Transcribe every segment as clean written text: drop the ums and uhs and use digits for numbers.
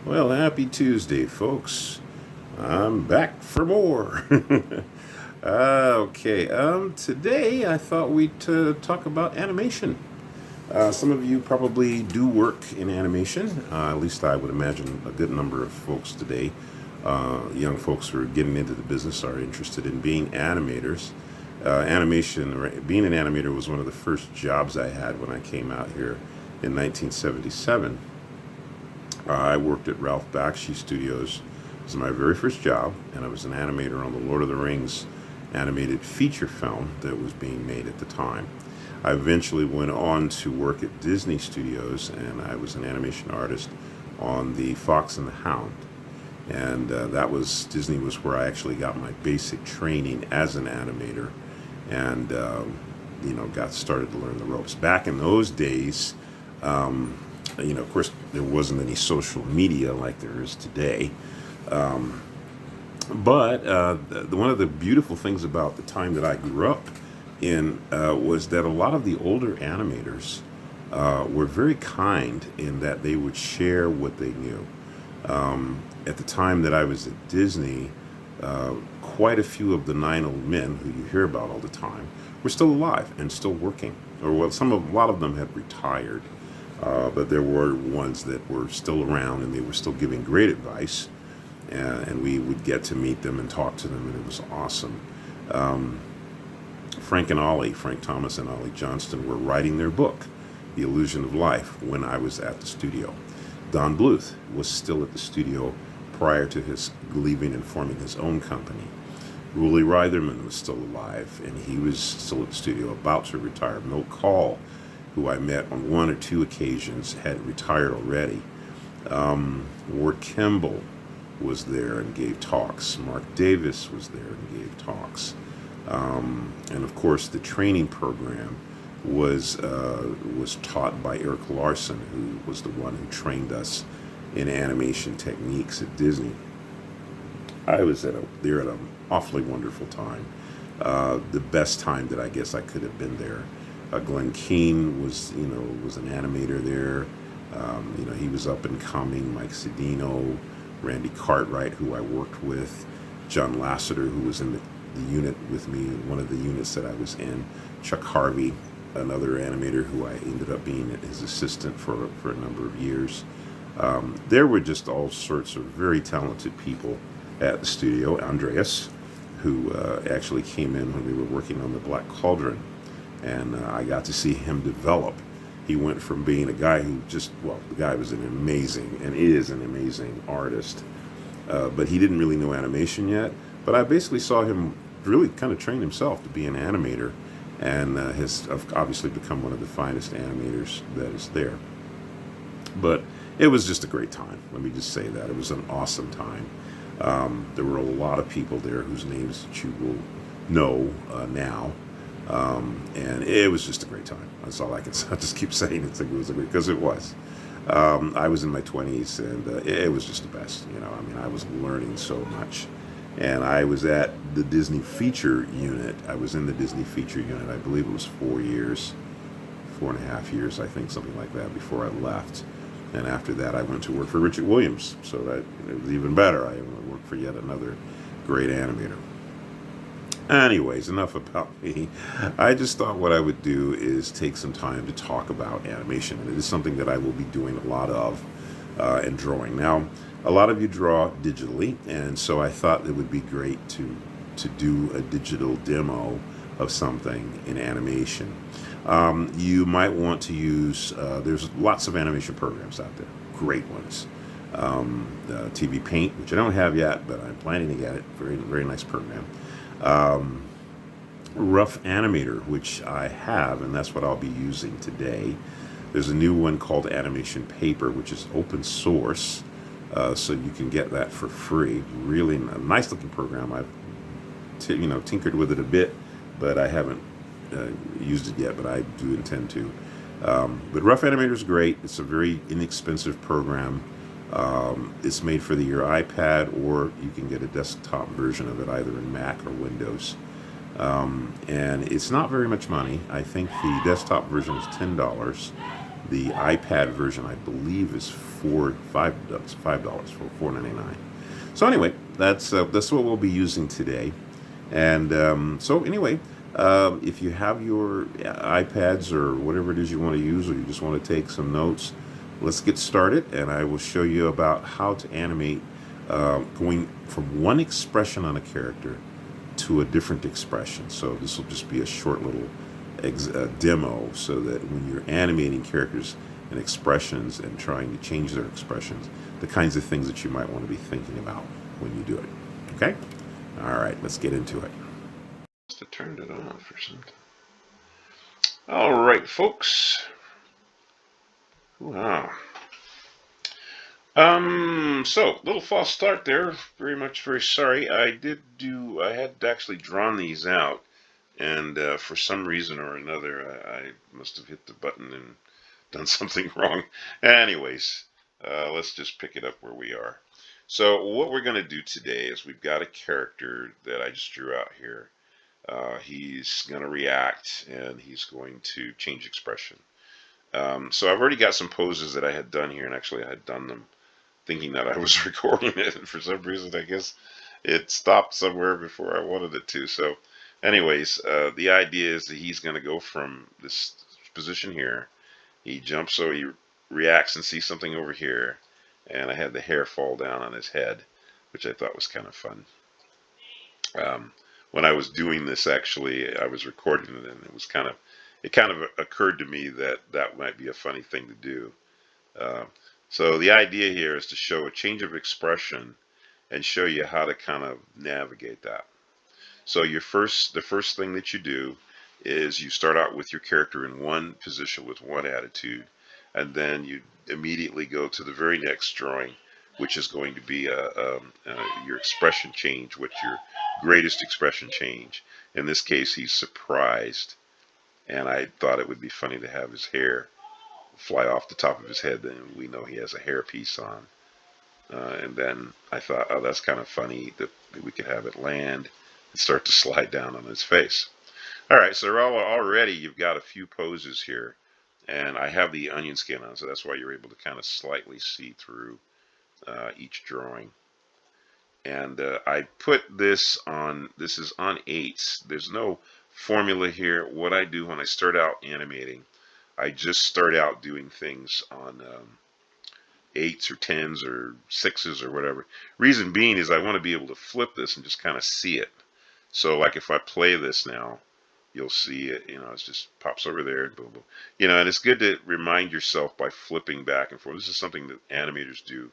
Well, happy Tuesday, folks. I'm back for more. Today I thought we'd talk about animation. Some of you probably do work in animation. At least I would imagine a good number of folks today, young folks who are getting into the business, are interested in being animators. Being an animator was one of the first jobs I had when I came out here in 1977. I worked at Ralph Bakshi Studios. It was my very first job, and I was an animator on the Lord of the Rings animated feature film that was being made at the time. I eventually went on to work at Disney Studios, and I was an animation artist on the Fox and the Hound. And Disney was where I actually got my basic training as an animator, and got started to learn the ropes. Back in those days, of course, there wasn't any social media like there is today. One of the beautiful things about the time that I grew up in was that a lot of the older animators were very kind in that they would share what they knew. At the time that I was at Disney, quite a few of the nine old men who you hear about all the time were still alive and still working. A lot of them had retired. But there were ones that were still around, and they were still giving great advice, and we would get to meet them and talk to them, and it was awesome. Frank Thomas and Ollie Johnston were writing their book, The Illusion of Life, when I was at the studio. Don Bluth was still at the studio prior to his leaving and forming his own company. Ruli Reitherman was still alive, and he was still at the studio, about to retire. Milt Call, who I met on one or two occasions, had retired already. Ward Kimball was there and gave talks. Mark Davis was there and gave talks. And of course, the training program was taught by Eric Larson, who was the one who trained us in animation techniques at Disney. I was there at an awfully wonderful time. The best time that I guess I could have been there. Glenn Keane was an animator there. He was up and coming. Mike Cedino, Randy Cartwright, who I worked with, John Lasseter, who was in the unit with me, one of the units that I was in, Chuck Harvey, another animator who I ended up being his assistant for a number of years. There were just all sorts of very talented people at the studio. Andreas, who actually came in when we were working on the Black Cauldron, and I got to see him develop. He went from being a guy who the guy was an amazing, and is an amazing artist, but he didn't really know animation yet. But I basically saw him really kind of train himself to be an animator, and has obviously become one of the finest animators that is there. But it was just a great time. Let me just say that. It was an awesome time. There were a lot of people there whose names that you will know now. And it was just a great time. That's all I can say. I just keep saying it was a great, because it was. I was in my 20s, and it was just the best. I was learning so much. And I was at the Disney feature unit. I was in the Disney feature unit. I believe it was 4 years, 4.5 years, I think, something like that, before I left. And after that, I went to work for Richard Williams. So that it was even better. I worked for yet another great animator. Anyways, enough about me. I just thought what I would do is take some time to talk about animation. And it is something that I will be doing a lot of and drawing. Now, a lot of you draw digitally, and so I thought it would be great to do a digital demo of something in animation. You might want to use, there's lots of animation programs out there, great ones. TV Paint, which I don't have yet, but I'm planning to get it. Very, very nice program. Rough Animator, which I have, and that's what I'll be using today. There's a new one called Animation Paper, which is open source, so you can get that for free. Really nice looking program. I've tinkered with it a bit, but I haven't used it yet, but I do intend to. But Rough Animator is great. It's a very inexpensive program. It's made for your iPad, or you can get a desktop version of it either in Mac or Windows. And it's not very much money. I think the desktop version is $10, The iPad version, I believe, is $5 for $4.99. So anyway, that's what we'll be using today. And so anyway, if you have your iPads or whatever it is you want to use, or you just want to take some notes, let's get started. And I will show you about how to animate, going from one expression on a character to a different expression. So this will just be a short little demo, so that when you're animating characters and expressions and trying to change their expressions, the kinds of things that you might want to be thinking about when you do it. Okay? All right, let's get into it. Must have turned it off or something. All right, folks. Wow. So little false start there. Very sorry. I had actually drawn these out, and for some reason or another, I must have hit the button and done something wrong. Anyways, let's just pick it up where we are. So what we're going to do today is we've got a character that I just drew out here. He's going to react, and he's going to change expression. So I've already got some poses that I had done here, and actually I had done them thinking that I was recording it, and for some reason I guess it stopped somewhere before I wanted it to. So anyways, the idea is that he's going to go from this position here. He jumps, so he reacts and sees something over here, and I had the hair fall down on his head, which I thought was kind of fun. When I was doing this, actually, I was recording it, and it kind of occurred to me that that might be a funny thing to do. Uh, so the idea here is to show a change of expression and show you how to kind of navigate that. So the first thing that you do is you start out with your character in one position with one attitude, and then you immediately go to the very next drawing, which is going to be your expression change, what's your greatest expression change. In this case, he's surprised, and I thought it would be funny to have his hair fly off the top of his head. Then we know he has a hairpiece on. And then I thought, oh, that's kind of funny that we could have it land and start to slide down on his face. All right, so already you've got a few poses here, and I have the onion skin on, so that's why you're able to kind of slightly see through each drawing. And I put this on, this is on 8s. There's no formula here. What I do when I start out animating, I just start out doing things on 8s or 10s or 6s or whatever. Reason being is I want to be able to flip this and just kind of see it. So like if I play this now, you'll see it, it just pops over there and boom, boom. And it's good to remind yourself by flipping back and forth. This is something that animators do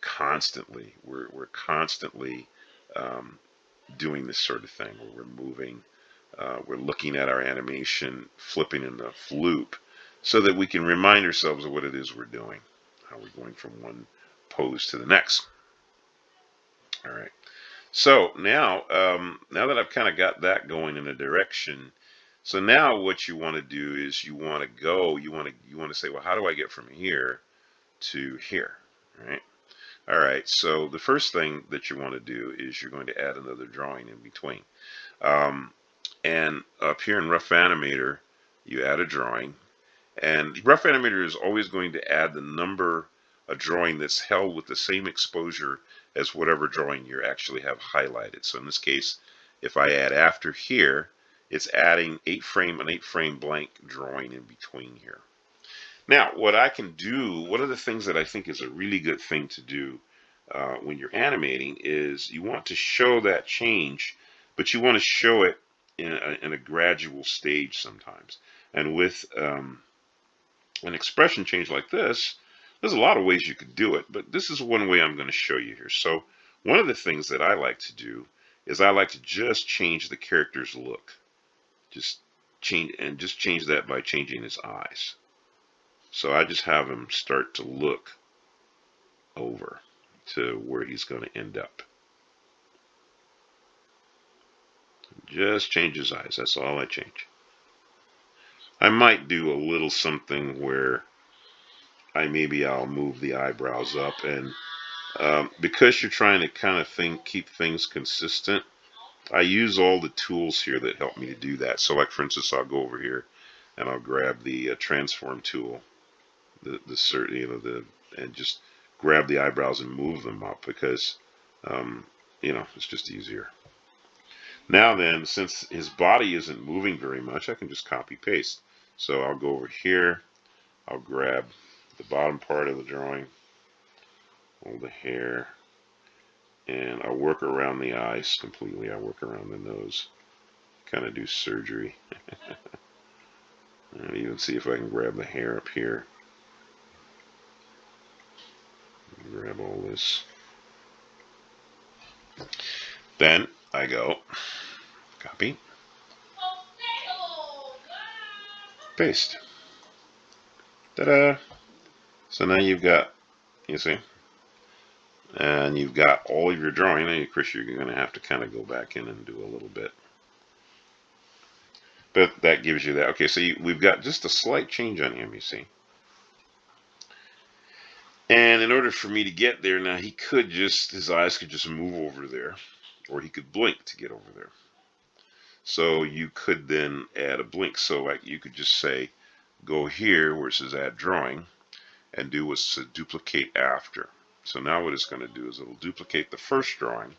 constantly. We're constantly doing this sort of thing where we're moving, we're looking at our animation, flipping in the loop, so that we can remind ourselves of what it is we're doing, how we're going from one pose to the next. All right. So now that I've kind of got that going in a direction, so now what you want to do is you want to say, well, how do I get from here to here? All right. All right. So the first thing that you want to do is you're going to add another drawing in between. And up here in Rough Animator, you add a drawing. And Rough Animator is always going to add the number, a drawing that's held with the same exposure as whatever drawing you actually have highlighted. So in this case, if I add after here, it's adding an 8-frame blank drawing in between here. Now, what I can do, one of the things that I think is a really good thing to do when you're animating is you want to show that change, but you want to show it in a gradual stage sometimes. And with an expression change like this, there's a lot of ways you could do it, but this is one way I'm going to show you here. So one of the things that I like to do is I like to just change the character's look. Just change that by changing his eyes. So I just have him start to look over to where he's going to end up. Just change his eyes. That's all I change. I might do a little something where I'll move the eyebrows up, and because you're trying to kind of keep things consistent, I use all the tools here that help me to do that. So like for instance, I'll go over here and I'll grab the transform tool, and just grab the eyebrows and move them up because, it's just easier. Now then, since his body isn't moving very much, I can just copy paste. So I'll go over here, I'll grab the bottom part of the drawing, all the hair, and I'll work around the eyes completely. I'll work around the nose, kind of do surgery. And even see if I can grab the hair up here. Grab all this. Then I go copy, paste. Ta-da! So now you've got, you see, and you've got all of your drawing. Now, of course, you're going to have to kind of go back in and do a little bit. But that gives you that. Okay, so we've got just a slight change on him, you see. And in order for me to get there, now his eyes could just move over there, or he could blink to get over there. So you could then add a blink. So like you could just say, go here where it says add drawing, and do what's to duplicate after. So now what it's going to do is it'll duplicate the first drawing,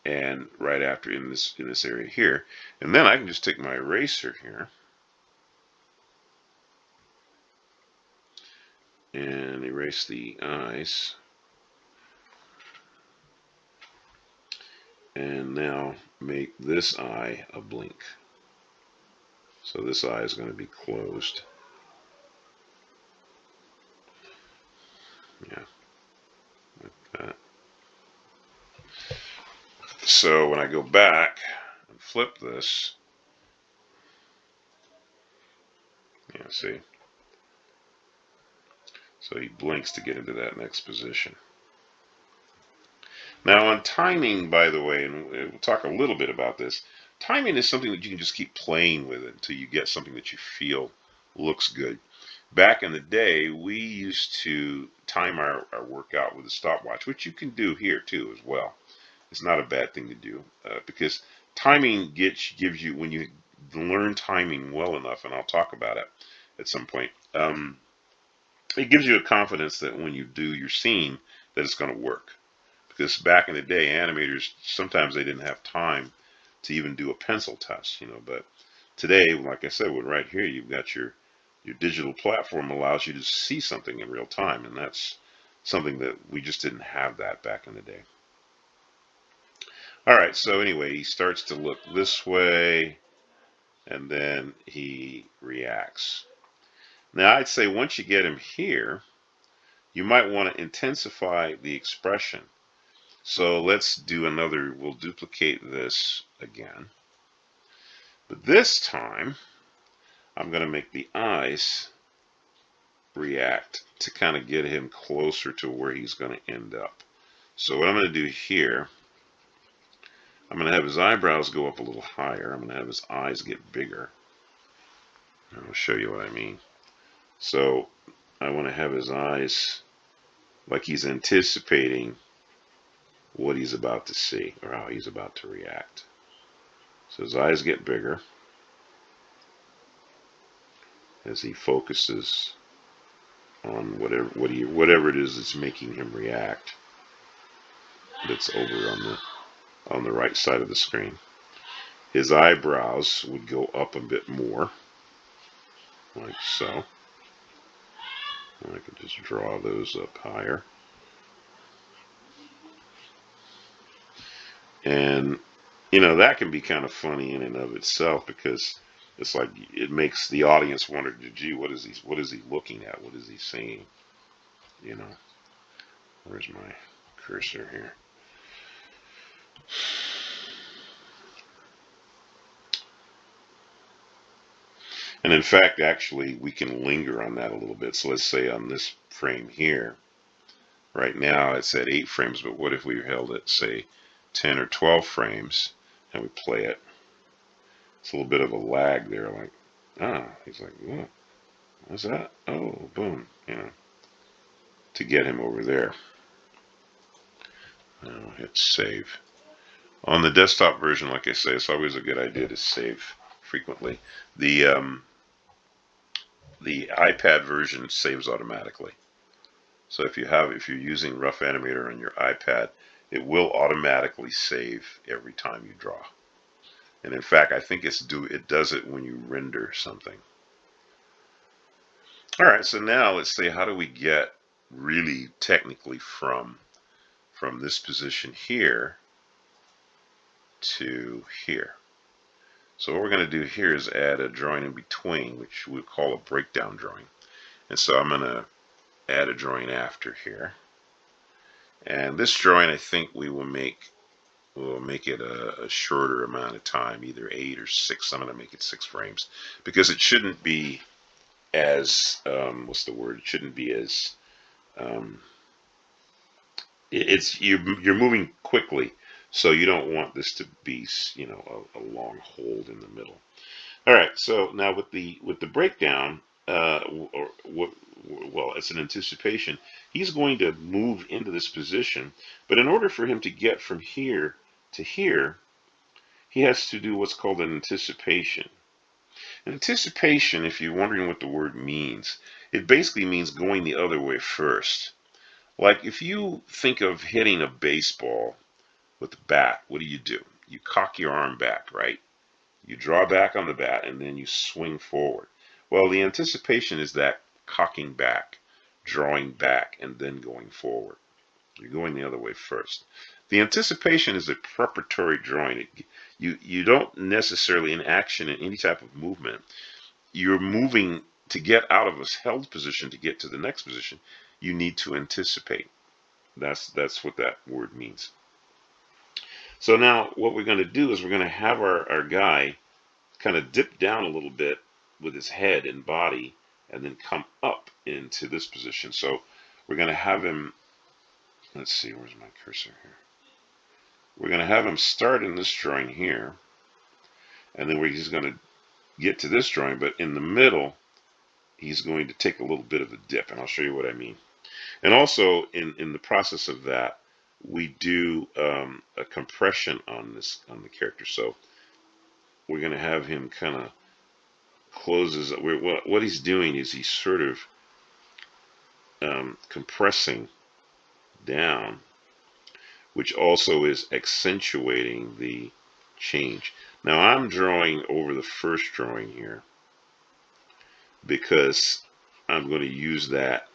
and right after in this area here, and then I can just take my eraser here and erase the eyes, and now make this eye a blink. So this eye is going to be closed. Yeah, like that. So when I go back and flip this, see? So he blinks to get into that next position. Now on timing, by the way, and we'll talk a little bit about this, timing is something that you can just keep playing with until you get something that you feel looks good. Back in the day, we used to time our workout with a stopwatch, which you can do here too as well. It's not a bad thing to do because timing gives you, when you learn timing well enough, and I'll talk about it at some point, it gives you a confidence that when you do your scene that it's going to work. Because back in the day, animators, sometimes they didn't have time to even do a pencil test, but today, like I said, right here, you've got your digital platform allows you to see something in real time, and that's something that we just didn't have that back in the day. All right, so anyway, he starts to look this way, and then he reacts. Now, I'd say once you get him here, you might want to intensify the expression. So let's do we'll duplicate this again. But this time, I'm going to make the eyes react to kind of get him closer to where he's going to end up. So what I'm going to do here, I'm going to have his eyebrows go up a little higher. I'm going to have his eyes get bigger. I'll show you what I mean. So I want to have his eyes like he's anticipating what he's about to see or how he's about to react. So his eyes get bigger as he focuses on whatever it is that's making him react. That's over on the right side of the screen. His eyebrows would go up a bit more, like so. And I could just draw those up higher. And that can be kind of funny in and of itself because it's like it makes the audience wonder, gee, what is he looking at? What is he seeing? Where's my cursor here? And in fact, actually, we can linger on that a little bit. So let's say on this frame here, right now it's at 8 frames, but what if we held it, say, 10 or 12 frames and we play it? It's a little bit of a lag there, like, he's like, what? What's that? Oh, boom, to get him over there. Now hit save. On the desktop version, like I say, it's always a good idea to save frequently. The the iPad version saves automatically. So if you're using Rough Animator on your iPad, it will automatically save every time you draw. And in fact, I think it does it when you render something. All right, so now let's say, how do we get really technically from this position here to here? So what we're going to do here is add a drawing in between, which we'll call a breakdown drawing. And so I'm going to add a drawing after here. And this drawing, I think we'll make it a shorter amount of time, either 8 or 6. I'm going to make it 6 frames because it shouldn't be as what's the word? It shouldn't be as you're moving quickly, so you don't want this to be, you know, a long hold in the middle. All right, so now with the breakdown, well, it's an anticipation. He's going to move into this position, but in order for him to get from here to here, he has to do what's called an anticipation. Anticipation, if you're wondering what the word means, it basically means going the other way first. Like if you think of hitting a baseball with the bat, what do? You cock your arm back, right? You draw back on the bat and then you swing forward. Well, the anticipation is that cocking back, drawing back, and then going forward. You're going the other way first. The anticipation is a preparatory drawing. You don't necessarily, in action, in any type of movement, you're moving to get out of a held position to get to the next position. You need to anticipate. That's what that word means. So now what we're going to do is we're going to have our guy kind of dip down a little bit with his head and body and then come up into this position. So we're going to have him, let's see, where's my cursor here? We're going to have him start in this drawing here, and then he's going to get to this drawing, but in the middle, he's going to take a little bit of a dip, and I'll show you what I mean. And also, in the process of that, we do a compression on the character. So we're going to have him kind of closes. What he's doing is he's sort of compressing down, which also is accentuating the change. Now I'm drawing over the first drawing here because I'm going to use that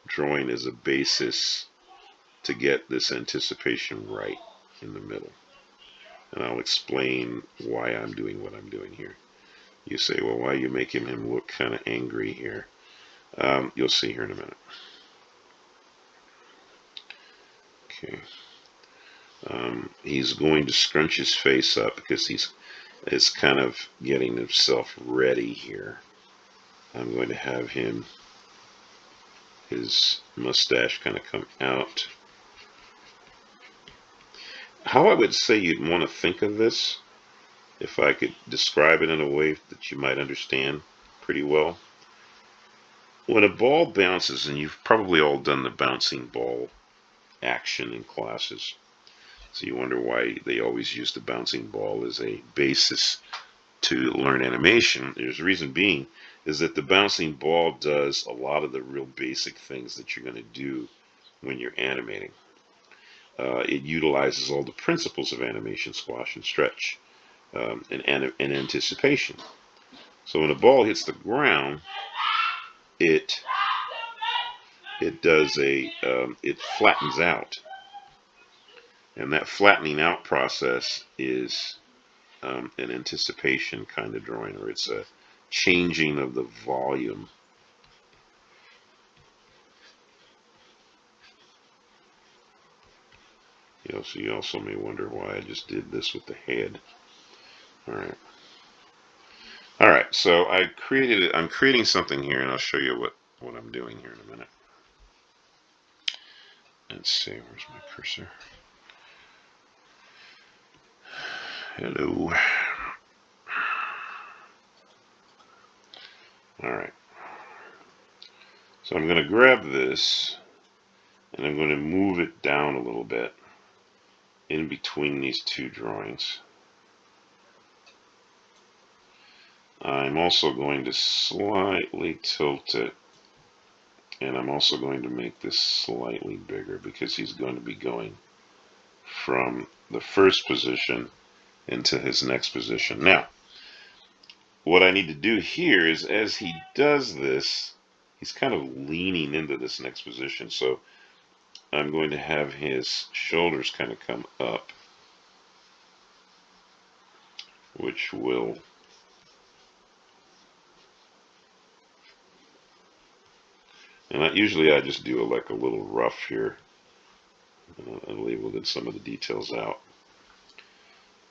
drawing as a basis to get this anticipation right in the middle. And I'll explain why I'm doing what I'm doing here. You say, well, why are you making him look kind of angry here? You'll see here in a minute. Okay. He's going to scrunch his face up because he's kind of getting himself ready here. I'm going to have his mustache kind of come out. How I would say you'd want to think of this, if I could describe it in a way that you might understand pretty well. When a ball bounces, and you've probably all done the bouncing ball action in classes, so you wonder why they always use the bouncing ball as a basis to learn animation. There's a reason being is that the bouncing ball does a lot of the real basic things that you're going to do when you're animating. It utilizes all the principles of animation, squash and stretch, and anticipation. So when a ball hits the ground, it flattens out, and that flattening out process is an anticipation kind of drawing, or it's a changing of the volume. So you also may wonder why I just did this with the head. All right. All right, so I'm creating something here, and I'll show you what I'm doing here in a minute. Let's see, where's my cursor? Hello. All right. So I'm going to grab this, and I'm going to move it down a little bit in between these two drawings. I'm also going to slightly tilt it, and I'm also going to make this slightly bigger because he's going to be going from the first position into his next position. Now, what I need to do here is as he does this, he's kind of leaning into this next position. So I'm going to have his shoulders kind of come up, which will, and usually I just do like a little rough here. I labeled some of the details out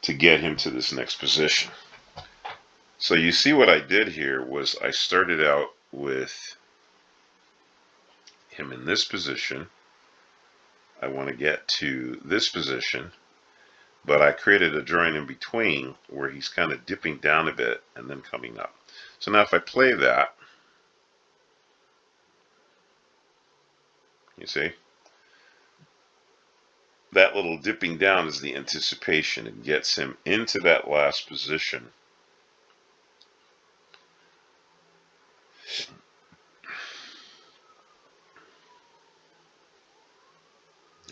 to get him to this next position. So you see what I did here was I started out with him in this position. I want to get to this position, but I created a drawing in between where he's kind of dipping down a bit and then coming up. So now if I play that, you see, that little dipping down is the anticipation. It gets him into that last position.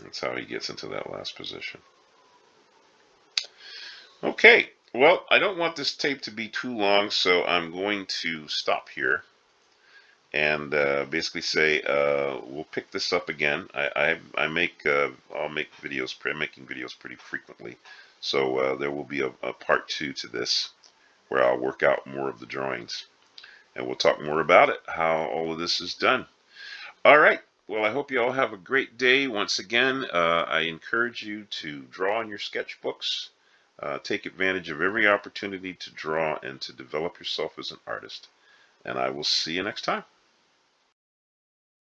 That's how he gets into that last position. Okay, well, I don't want this tape to be too long, so I'm going to stop here and basically say we'll pick this up again. I'll make videos. I'm making videos pretty frequently, so there will be a part 2 to this where I'll work out more of the drawings, and we'll talk more about it, how all of this is done. All right. Well, I hope you all have a great day. Once again, I encourage you to draw in your sketchbooks. Take advantage of every opportunity to draw and to develop yourself as an artist. And I will see you next time.